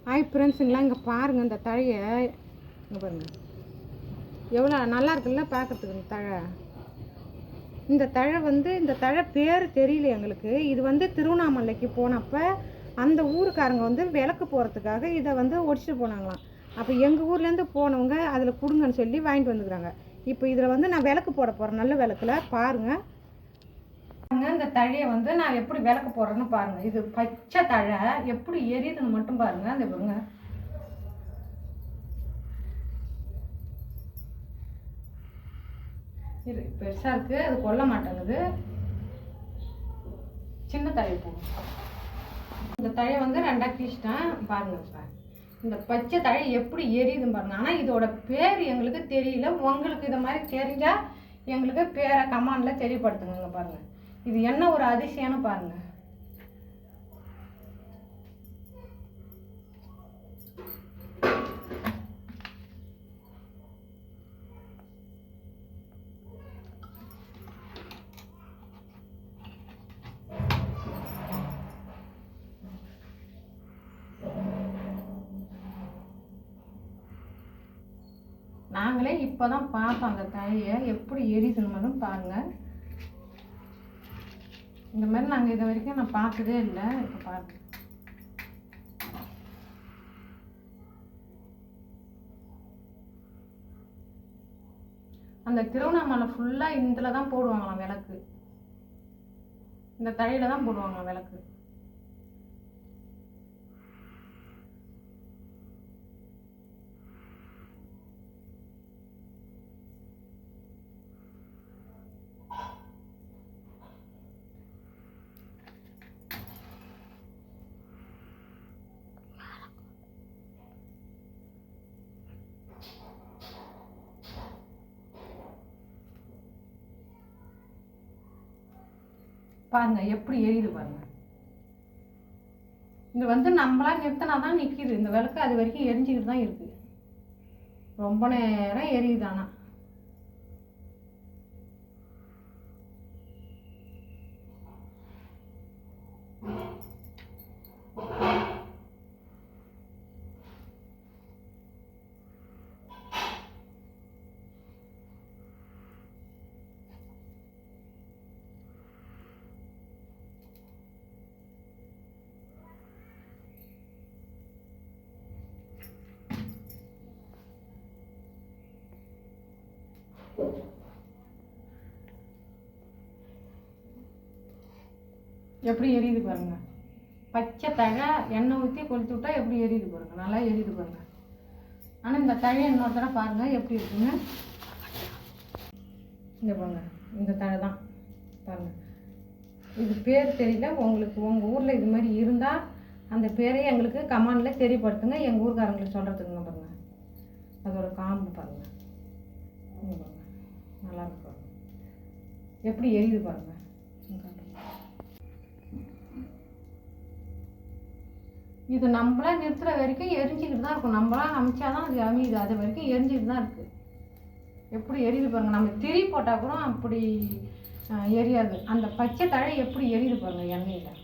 Hi ஃப்ரெண்ட்ஸுங்களா, இங்கே பாருங்கள் இந்த தழையை. இங்கே பாருங்கள் எவ்வளோ நல்லா இருக்குல்ல பார்க்குறதுக்கு. இந்த தழை இந்த தழை பேர் தெரியல எங்களுக்கு. இது திருவண்ணாமலைக்கு போனப்போ அந்த ஊருக்காரங்க விளக்கு போகிறதுக்காக இதை ஒடிச்சிட்டு போனாங்களாம். அப்போ எங்கள் ஊர்லேருந்து போனவங்க அதில் கொடுங்கன்னு சொல்லி வாங்கிட்டு வந்துக்கிறாங்க. இப்போ இதில் நான் விளக்கு போட போகிறேன். நல்ல விளக்குல பாருங்கள். இந்த தழையை நான் எப்படி விளக்கு போடுறேன்னு பாருங்கள். இது பச்சை தழை எப்படி எரியுதுன்னு மட்டும் பாருங்கள். அந்த பாருங்க, இது பெருசாக இருக்குது, அது கொல்ல மாட்டேங்குது. சின்ன தழை போகும். இந்த தழையை ரெண்டாக கீழ்ச்சிட்டேன் பாருங்கள். இந்த பச்சை தழை எப்படி எரியுதுன்னு பாருங்கள். ஆனால் இதோட பேர் எங்களுக்கு தெரியல. உங்களுக்கு இதை மாதிரி தெரிஞ்சால் எங்களுக்கு பேரை கமாண்டில் தெரியப்படுத்துங்க. பாருங்கள், இது என்ன ஒரு அதிசயம்னு பாருங்க. நாங்களே இப்போதான் பார்த்தோம் அந்த தழையை எப்படி எரியுதுன்னு மட்டும் பாருங்க. இந்த மாதிரி நாங்கள் இது வரைக்கும் நான் பார்த்ததே இல்லை. இப்போ பாருங்க, அந்த திருவண்ணாமலை ஃபுல்லாக இதில் தான் போடுவாங்களாம் விளக்கு. இந்த தழையில தான் போடுவாங்க விளக்கு. பாருங்க எப்படி எரியுது பாருங்க. இது நம்மளா நிறுத்தினாதான் நிற்கிது இந்த விளக்கு. அது வரைக்கும் எரிஞ்சுக்கிட்டு தான் இருக்கு. ரொம்ப நேரம் எரியுது. ஆனால் எப்படி எரியுது பாருங்க. பச்சை தழை எண்ணெய் ஊற்றி கொளுத்து விட்டா எப்படி எரியுது பாருங்க. நல்லா எரியுது பாருங்க. ஆனால் இந்த தழையை இன்னொரு தடவை பாருங்க எப்படி இருக்குங்க. இந்த பாருங்க, இந்த தழை தான் பாருங்க. இது பேர் தெரியல உங்களுக்கு. உங்கள் ஊரில் இது மாதிரி இருந்தால் அந்த பேரை எங்களுக்கு கமெண்டில் தெரியப்படுத்துங்க. எங்கள் ஊருக்காரங்களுக்கு சொல்கிறதுக்குங்க பாருங்க. அதோட காம்பு பாருங்க. நல்லா இருக்கு பாருங்க. எப்படி எரியுது பாருங்க. இது நம்மளா நிறுத்துற வரைக்கும் எரிஞ்சிக்கிட்டு தான் இருக்கும். நம்மளா அமைச்சாதான் அது அமையுது. அது வரைக்கும் எரிஞ்சிக்கிட்டு தான் இருக்கு. எப்படி எரியுது பாருங்க. நம்ம திரி போட்டால் கூட அப்படி எரியாது. அந்த பச்சை தழை எப்படி எரியுது பாருங்க எண்ணெயில்.